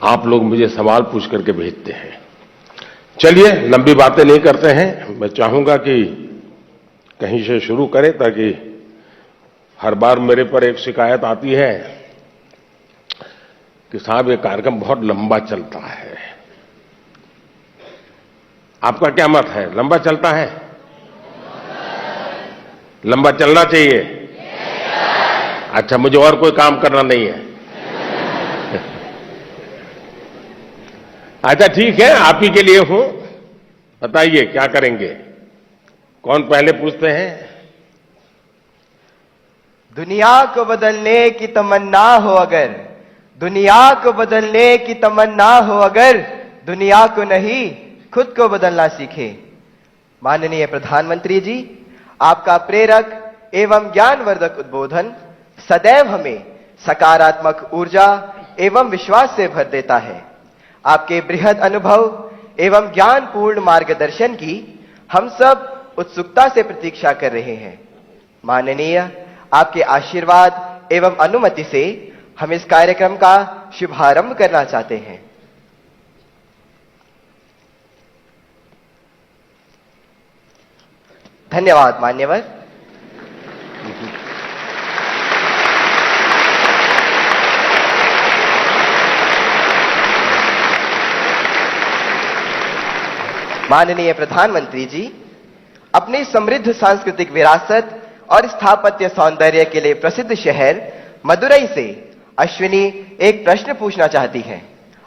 आप लोग मुझे सवाल पूछ करके भेजते हैं। चलिए, लंबी बातें नहीं करते हैं। मैं चाहूंगा कि कहीं से शुरू करें, ताकि हर बार मेरे पर एक शिकायत आती है कि साहब ये कार्यक्रम बहुत लंबा चलता है। आपका क्या मत है? लंबा चलता है? लंबा चलना चाहिए? अच्छा, मुझे और कोई काम करना नहीं है। अच्छा ठीक है, आप ही के लिए हूं। बताइए क्या करेंगे? कौन पहले पूछते हैं? दुनिया को बदलने की तमन्ना हो अगर, दुनिया को बदलने की तमन्ना हो अगर, दुनिया को नहीं खुद को बदलना सीखे। माननीय प्रधानमंत्री जी, आपका प्रेरक एवं ज्ञानवर्धक उद्बोधन सदैव हमें सकारात्मक ऊर्जा एवं विश्वास से भर देता है। आपके बृहद अनुभव एवं ज्ञानपूर्ण मार्गदर्शन की हम सब उत्सुकता से प्रतीक्षा कर रहे हैं। माननीय, आपके आशीर्वाद एवं अनुमति से हम इस कार्यक्रम का शुभारंभ करना चाहते हैं। धन्यवाद मान्यवर। माननीय प्रधानमंत्री जी, अपनी समृद्ध सांस्कृतिक विरासत और स्थापत्य सौंदर्य के लिए प्रसिद्ध शहर मदुरई से अश्विनी एक प्रश्न पूछना चाहती हैं।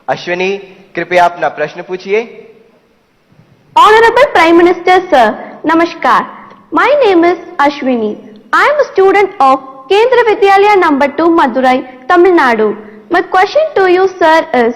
अश्विनी, कृपया अपना प्रश्न पूछिए। Honorable Prime Minister Sir, Namaskar. My name is Ashwini. I am a student of Kendra Vidyalaya number 2 Madurai, Tamil Nadu. My question to you sir is,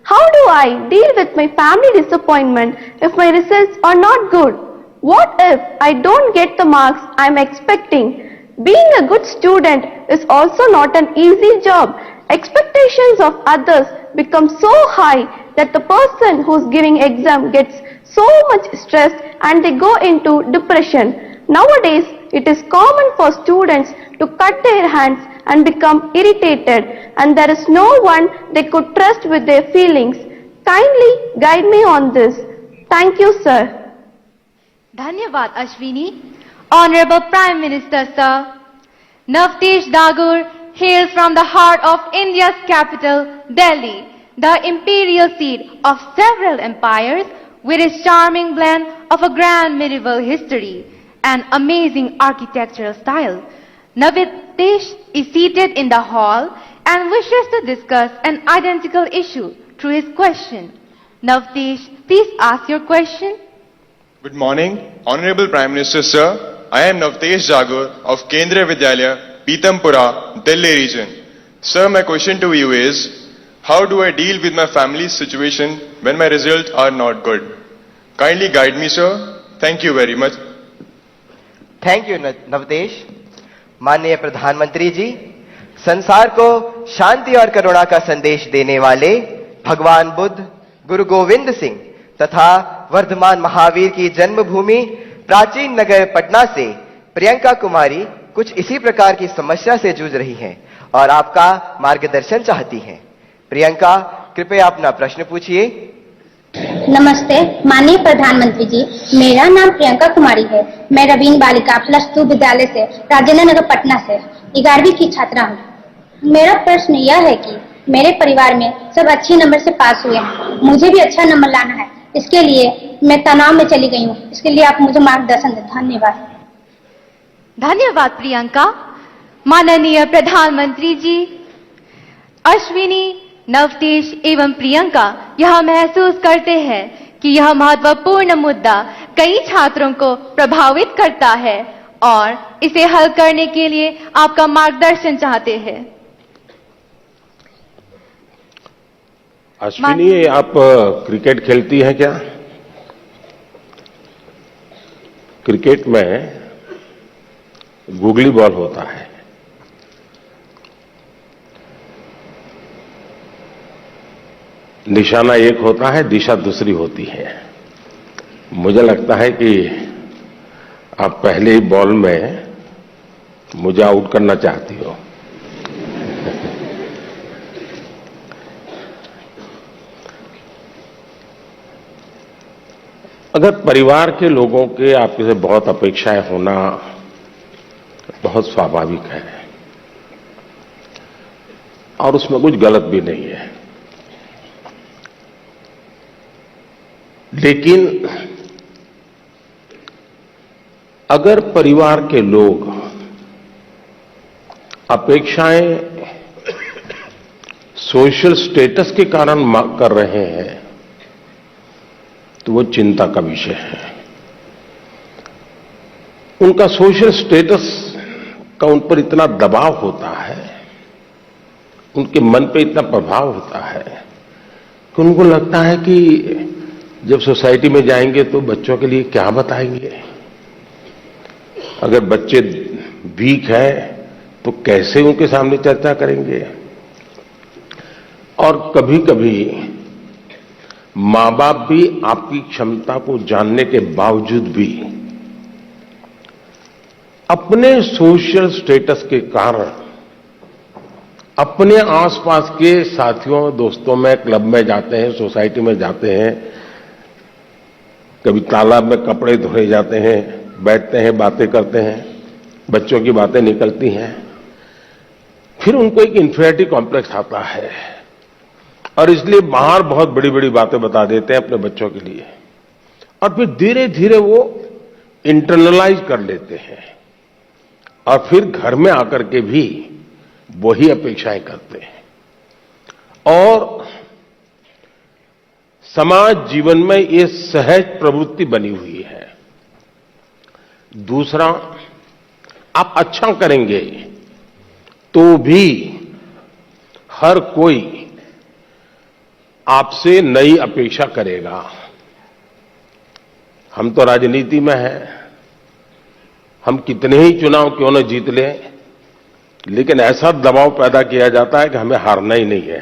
how do I deal with my family disappointment if my results are not good? What if I don't get the marks I am expecting? Being a good student is also not an easy job. Expectations of others become so high that the person who's giving exam gets so much stressed and they go into depression. Nowadays, it is common for students to cut their hands and become irritated, and there is no one they could trust with their feelings. Kindly guide me on this. Thank you, sir. Dhanyavad Ashwini. Honorable Prime Minister Sir, Navtesh Dagur hails from the heart of India's capital, Delhi, the imperial seat of several empires, with its charming blend of a grand medieval history and amazing architectural style. Navtesh is seated in the hall and wishes to discuss an identical issue through his question. Navtesh, please ask your question. Good morning, Honorable Prime Minister Sir. I am Navtesh Jagur of Kendra Vidyalaya, Pitampura, Delhi region. Sir, my question to you is, how do I deal with my family's situation when my results are not good? Kindly guide me, sir. Thank you very much. Thank you Navdesh. माननीय प्रधानमंत्री जी, संसार को शांति और करुणा का संदेश देने वाले भगवान बुद्ध, गुरु गोविंद सिंह तथा वर्धमान महावीर की जन्मभूमि प्राचीन नगर पटना से प्रियंका कुमारी कुछ इसी प्रकार की समस्या से जूझ रही हैं और आपका मार्गदर्शन चाहती हैं। प्रियंका, कृपया अपना प्रश्न पूछिए। नमस्ते माननीय प्रधानमंत्री जी, मेरा नाम प्रियंका कुमारी है। मैं रवीन बालिका +2 विद्यालय से राजेंद्र नगर पटना से 11वीं की छात्रा हूँ। मेरा प्रश्न यह है कि मेरे परिवार में सब अच्छे नंबर से पास हुए हैं, मुझे भी अच्छा नंबर लाना है। इसके लिए मैं तनाव में चली गई हूँ, इसके लिए आप मुझे मार्गदर्शन दें। धन्यवाद। धन्यवाद प्रियंका। माननीय प्रधानमंत्री जी, अश्विनी, नवतेश एवं प्रियंका यह महसूस करते हैं कि यह महत्वपूर्ण मुद्दा कई छात्रों को प्रभावित करता है और इसे हल करने के लिए आपका मार्गदर्शन चाहते हैं। अश्विनी, आप क्रिकेट खेलती हैं क्या? क्रिकेट में गूगली बॉल होता है, निशाना एक होता है, दिशा दूसरी होती है। मुझे लगता है कि आप पहले ही बॉल में मुझे आउट करना चाहती हो। अगर परिवार के लोगों के आपसे बहुत अपेक्षाएं होना बहुत स्वाभाविक है और उसमें कुछ गलत भी नहीं है, लेकिन अगर परिवार के लोग अपेक्षाएं सोशल स्टेटस के कारण कर रहे हैं तो वो चिंता का विषय है। उनका सोशल स्टेटस का उन पर इतना दबाव होता है, उनके मन पे इतना प्रभाव होता है कि उनको लगता है कि जब सोसाइटी में जाएंगे तो बच्चों के लिए क्या बताएंगे, अगर बच्चे वीक हैं तो कैसे उनके सामने चर्चा करेंगे। और कभी कभी मां बाप भी आपकी क्षमता को जानने के बावजूद भी अपने सोशल स्टेटस के कारण अपने आसपास के साथियों दोस्तों में क्लब में जाते हैं, सोसाइटी में जाते हैं, कभी तालाब में कपड़े धोए जाते हैं, बैठते हैं, बातें करते हैं, बच्चों की बातें निकलती हैं, फिर उनको एक इन्फीरियरिटी कॉम्प्लेक्स आता है और इसलिए बाहर बहुत बड़ी बड़ी बातें बता देते हैं अपने बच्चों के लिए और फिर धीरे धीरे वो इंटरनलाइज कर लेते हैं और फिर घर में आकर के भी वही अपेक्षाएं करते हैं और समाज जीवन में ये सहज प्रवृत्ति बनी हुई है। दूसरा, आप अच्छा करेंगे तो भी हर कोई आपसे नई अपेक्षा करेगा। हम तो राजनीति में हैं, हम कितने ही चुनाव क्यों न जीत लें, लेकिन ऐसा दबाव पैदा किया जाता है कि हमें हारना ही नहीं है।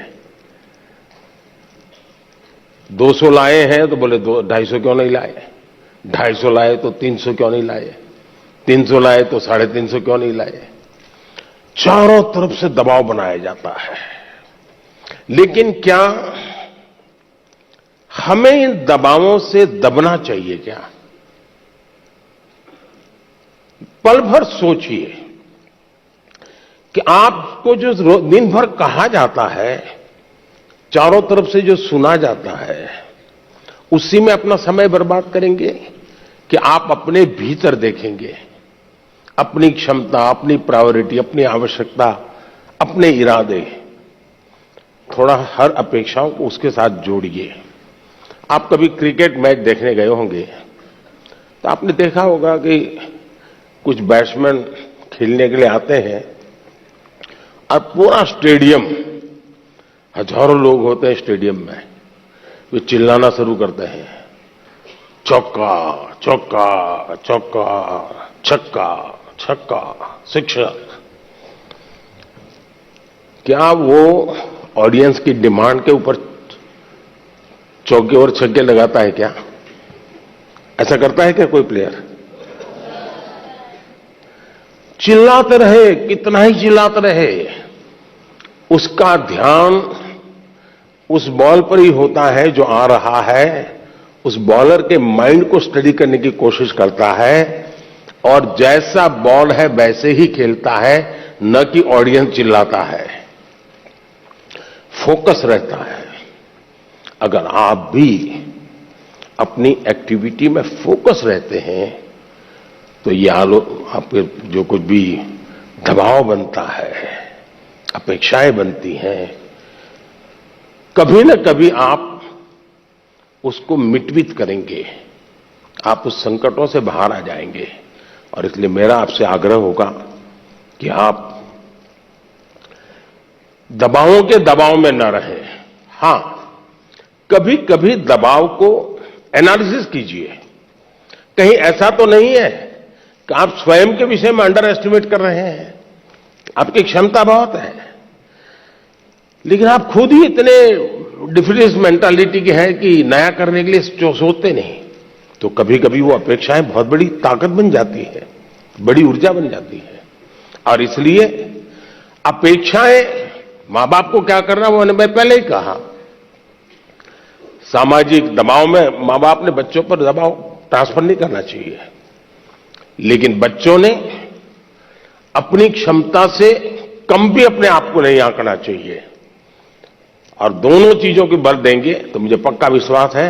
200 लाए हैं तो बोले 250 क्यों नहीं लाए, 250 लाए तो 300 क्यों नहीं लाए, 300 लाए तो 350 क्यों नहीं लाए। चारों तरफ से दबाव बनाया जाता है। लेकिन क्या हमें इन दबावों से दबना चाहिए क्या? पल भर सोचिए कि आपको जो दिन भर कहा जाता है, चारों तरफ से जो सुना जाता है, उसी में अपना समय बर्बाद करेंगे कि आप अपने भीतर देखेंगे, अपनी क्षमता, अपनी प्रायोरिटी, अपनी आवश्यकता, अपने इरादे, थोड़ा हर अपेक्षाओं को उसके साथ जोड़िए। आप कभी क्रिकेट मैच देखने गए होंगे तो आपने देखा होगा कि कुछ बैट्समैन खेलने के लिए आते हैं और पूरा स्टेडियम, हजारों लोग होते हैं स्टेडियम में, वे चिल्लाना शुरू करते हैं, चौका चौका चौका, छक्का छक्का, शिक्षक। क्या वो ऑडियंस की डिमांड के ऊपर चौके और छक्के लगाता है क्या? ऐसा करता है क्या कोई प्लेयर? चिल्लाते रहे, कितना ही चिल्लाते रहे, उसका ध्यान उस बॉल पर ही होता है जो आ रहा है, उस बॉलर के माइंड को स्टडी करने की कोशिश करता है और जैसा बॉल है वैसे ही खेलता है, न कि ऑडियंस चिल्लाता है। फोकस रहता है। अगर आप भी अपनी एक्टिविटी में फोकस रहते हैं तो ये आपके जो कुछ भी दबाव बनता है, अपेक्षाएं बनती हैं, कभी न कभी आप उसको मिटवित करेंगे, आप उस संकटों से बाहर आ जाएंगे। और इसलिए मेरा आपसे आग्रह होगा कि आप दबावों के दबाव में न रहें। हां, कभी कभी दबाव को एनालिसिस कीजिए, कहीं ऐसा तो नहीं है कि आप स्वयं के विषय में अंडर एस्टिमेट कर रहे हैं। आपकी क्षमता बहुत है, लेकिन आप खुद ही इतने डिफिडेंस मेंटालिटी के हैं कि नया करने के लिए सोचते नहीं। तो कभी कभी वो अपेक्षाएं बहुत बड़ी ताकत बन जाती है, बड़ी ऊर्जा बन जाती है। और इसलिए अपेक्षाएं, मां बाप को क्या करना वो मैं पहले ही कहा, सामाजिक दबाव में मां बाप ने बच्चों पर दबाव ट्रांसफर नहीं करना चाहिए, लेकिन बच्चों ने अपनी क्षमता से कम भी अपने आप को नहीं आंकना चाहिए। और दोनों चीजों की बल देंगे तो मुझे पक्का विश्वास है